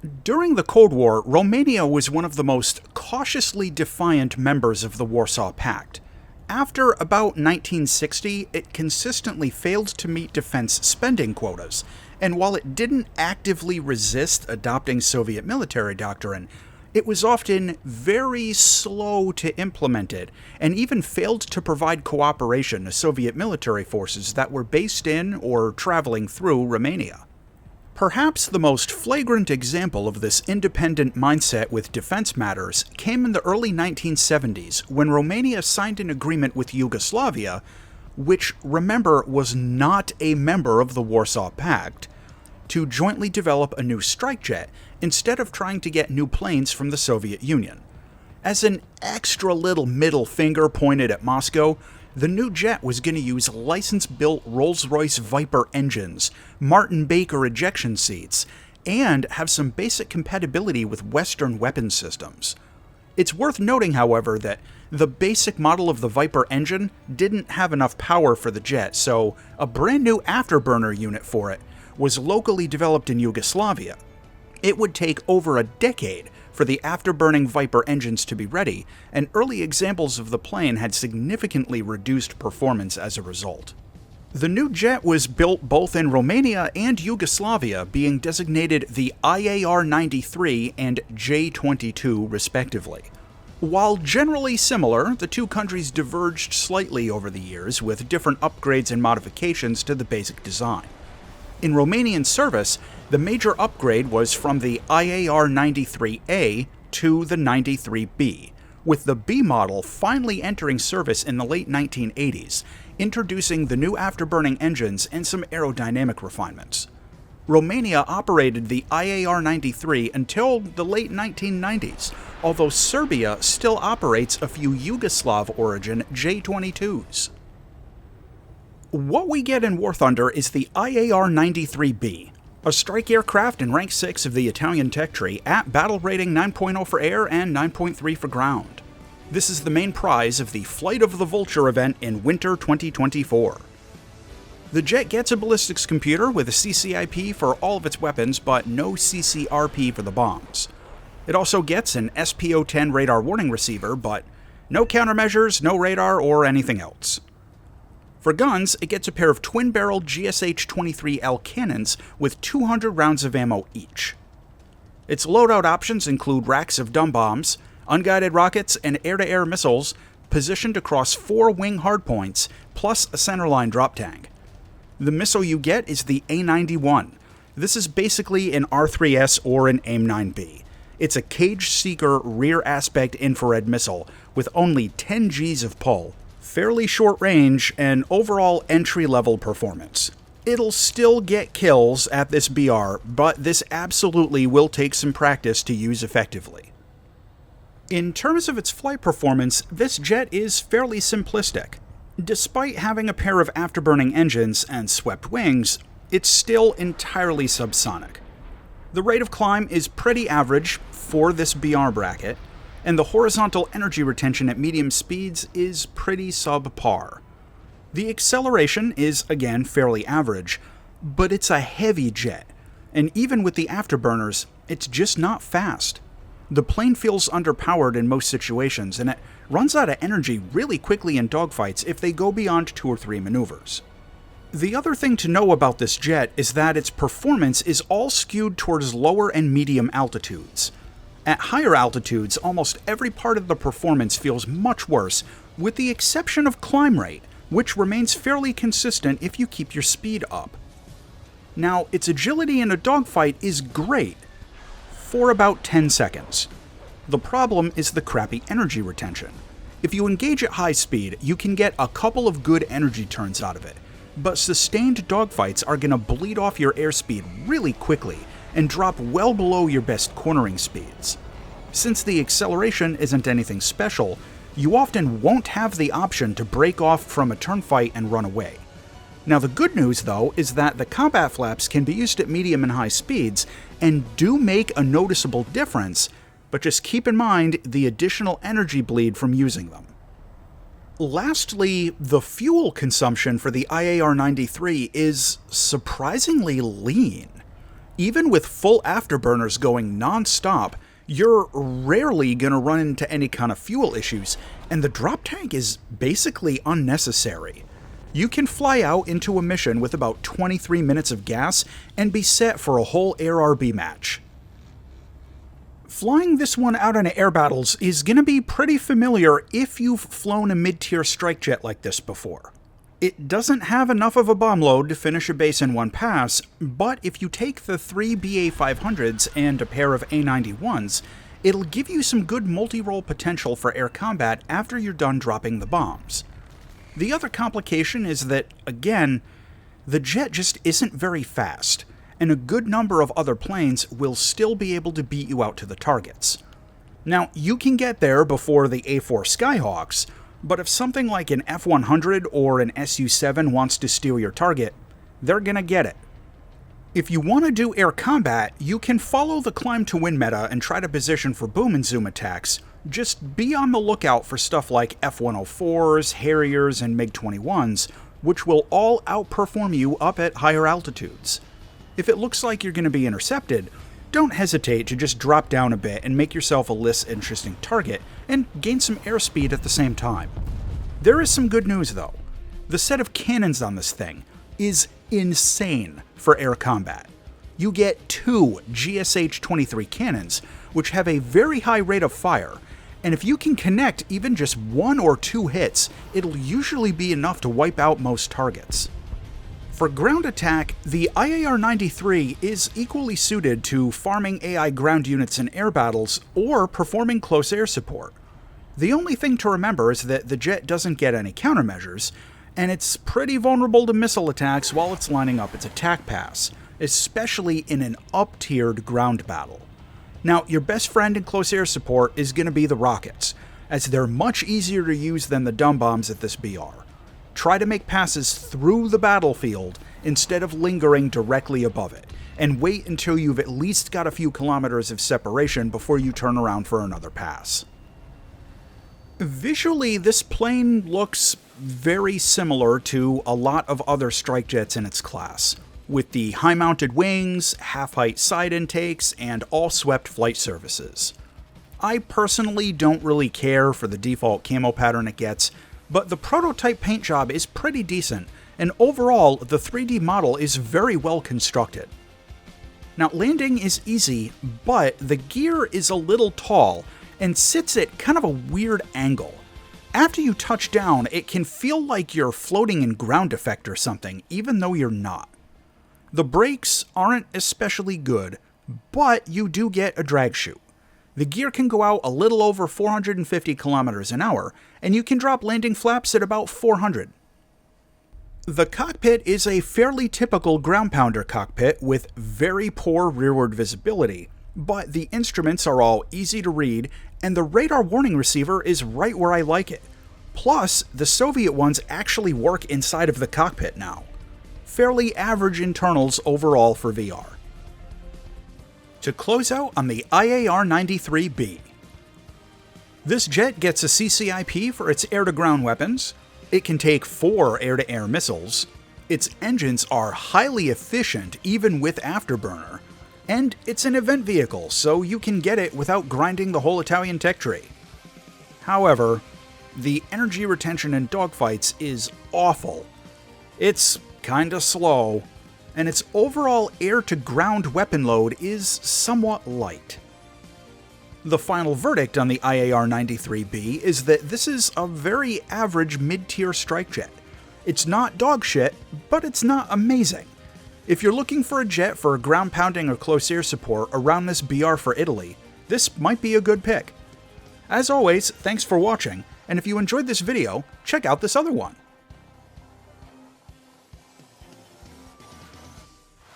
During the Cold War, Romania was one of the most cautiously defiant members of the Warsaw Pact. After about 1960, it consistently failed to meet defense spending quotas, and while it didn't actively resist adopting Soviet military doctrine, it was often very slow to implement it, and even failed to provide cooperation to Soviet military forces that were based in or traveling through Romania. Perhaps the most flagrant example of this independent mindset with defense matters came in the early 1970s when Romania signed an agreement with Yugoslavia, which, remember, was not a member of the Warsaw Pact, to jointly develop a new strike jet instead of trying to get new planes from the Soviet Union. As an extra little middle finger pointed at Moscow, the new jet was going to use license-built Rolls-Royce Viper engines, Martin Baker ejection seats, and have some basic compatibility with Western weapon systems. It's worth noting, however, that the basic model of the Viper engine didn't have enough power for the jet, so a brand new afterburner unit for it was locally developed in Yugoslavia. It would take over a decade for the afterburning Viper engines to be ready, and early examples of the plane had significantly reduced performance as a result. The new jet was built both in Romania and Yugoslavia, being designated the IAR-93 and J-22 respectively. While generally similar, the two countries diverged slightly over the years, with different upgrades and modifications to the basic design. In Romanian service, the major upgrade was from the IAR-93A to the 93B, with the B model finally entering service in the late 1980s, introducing the new afterburning engines and some aerodynamic refinements. Romania operated the IAR-93 until the late 1990s, although Serbia still operates a few Yugoslav-origin J-22s. What we get in War Thunder is the IAR-93B, a strike aircraft in Rank 6 of the Italian tech tree at battle rating 9.0 for air and 9.3 for ground. This is the main prize of the Flight of the Vulture event in winter 2024. The jet gets a ballistics computer with a CCIP for all of its weapons, but no CCRP for the bombs. It also gets an SPO-10 radar warning receiver, but no countermeasures, no radar, or anything else. For guns, it gets a pair of twin-barreled GSH-23L cannons with 200 rounds of ammo each. Its loadout options include racks of dumb bombs, unguided rockets, and air-to-air missiles positioned across 4 wing hardpoints, plus a centerline drop tank. The missile you get is the A-91. This is basically an R3S or an AIM-9B. It's a cage-seeker rear-aspect infrared missile with only 10 Gs of pull, fairly short range, and overall entry-level performance. It'll still get kills at this BR, but this absolutely will take some practice to use effectively. In terms of its flight performance, this jet is fairly simplistic. Despite having a pair of afterburning engines and swept wings, it's still entirely subsonic. The rate of climb is pretty average for this BR bracket, and the horizontal energy retention at medium speeds is pretty subpar. The acceleration is, again, fairly average, but it's a heavy jet, and even with the afterburners, it's just not fast. The plane feels underpowered in most situations, and it runs out of energy really quickly in dogfights if they go beyond 2 or 3 maneuvers. The other thing to know about this jet is that its performance is all skewed towards lower and medium altitudes. At higher altitudes, almost every part of the performance feels much worse, with the exception of climb rate, which remains fairly consistent if you keep your speed up. Now, its agility in a dogfight is great, for about 10 seconds. The problem is the crappy energy retention. If you engage at high speed, you can get a couple of good energy turns out of it, but sustained dogfights are going to bleed off your airspeed really quickly and drop well below your best cornering speeds. Since the acceleration isn't anything special, you often won't have the option to break off from a turn fight and run away. Now the good news though is that the combat flaps can be used at medium and high speeds and do make a noticeable difference, but just keep in mind the additional energy bleed from using them. Lastly, the fuel consumption for the IAR-93 is surprisingly lean. Even with full afterburners going non-stop, you're rarely going to run into any kind of fuel issues, and the drop tank is basically unnecessary. You can fly out into a mission with about 23 minutes of gas and be set for a whole AIR-RB match. Flying this one out in air battles is going to be pretty familiar if you've flown a mid-tier strike jet like this before. It doesn't have enough of a bomb load to finish a base in one pass, but if you take the 3 BA-500s and a pair of A-91s, it'll give you some good multi-role potential for air combat after you're done dropping the bombs. The other complication is that, again, the jet just isn't very fast, and a good number of other planes will still be able to beat you out to the targets. Now, you can get there before the A4 Skyhawks, but if something like an F-100 or an Su-7 wants to steal your target, they're gonna get it. If you want to do air combat, you can follow the climb to win meta and try to position for boom and zoom attacks. Just be on the lookout for stuff like F-104s, Harriers, and MiG-21s, which will all outperform you up at higher altitudes. If it looks like you're going to be intercepted, don't hesitate to just drop down a bit and make yourself a less interesting target, and gain some airspeed at the same time. There is some good news though. The set of cannons on this thing is insane for air combat. You get 2 GSH-23 cannons, which have a very high rate of fire, and if you can connect even just 1 or 2 hits, it'll usually be enough to wipe out most targets. For ground attack, the IAR-93 is equally suited to farming AI ground units in air battles or performing close air support. The only thing to remember is that the jet doesn't get any countermeasures, and it's pretty vulnerable to missile attacks while it's lining up its attack pass, especially in an up-tiered ground battle. Now, your best friend in close air support is going to be the rockets, as they're much easier to use than the dumb bombs at this BR. Try to make passes through the battlefield instead of lingering directly above it, and wait until you've at least got a few kilometers of separation before you turn around for another pass. Visually, this plane looks very similar to a lot of other strike jets in its class, with the high-mounted wings, half-height side intakes, and all-swept flight surfaces. I personally don't really care for the default camo pattern it gets, but the prototype paint job is pretty decent, and overall, the 3D model is very well constructed. Now, landing is easy, but the gear is a little tall and sits at kind of a weird angle. After you touch down, it can feel like you're floating in ground effect or something, even though you're not. The brakes aren't especially good, but you do get a drag chute. The gear can go out a little over 450 kilometers an hour, and you can drop landing flaps at about 400. The cockpit is a fairly typical ground pounder cockpit with very poor rearward visibility, but the instruments are all easy to read, and the radar warning receiver is right where I like it. Plus, the Soviet ones actually work inside of the cockpit now. Fairly average internals overall for VR. To close out on the IAR-93B. This jet gets a CCIP for its air-to-ground weapons. It can take 4 air-to-air missiles. Its engines are highly efficient even with afterburner. And it's an event vehicle, so you can get it without grinding the whole Italian tech tree. However, the energy retention in dogfights is awful. It's kinda slow, and its overall air-to-ground weapon load is somewhat light. The final verdict on the IAR-93B is that this is a very average mid-tier strike jet. It's not dog shit, but it's not amazing. If you're looking for a jet for ground pounding or close air support around this BR for Italy, this might be a good pick. As always, thanks for watching, and if you enjoyed this video, check out this other one.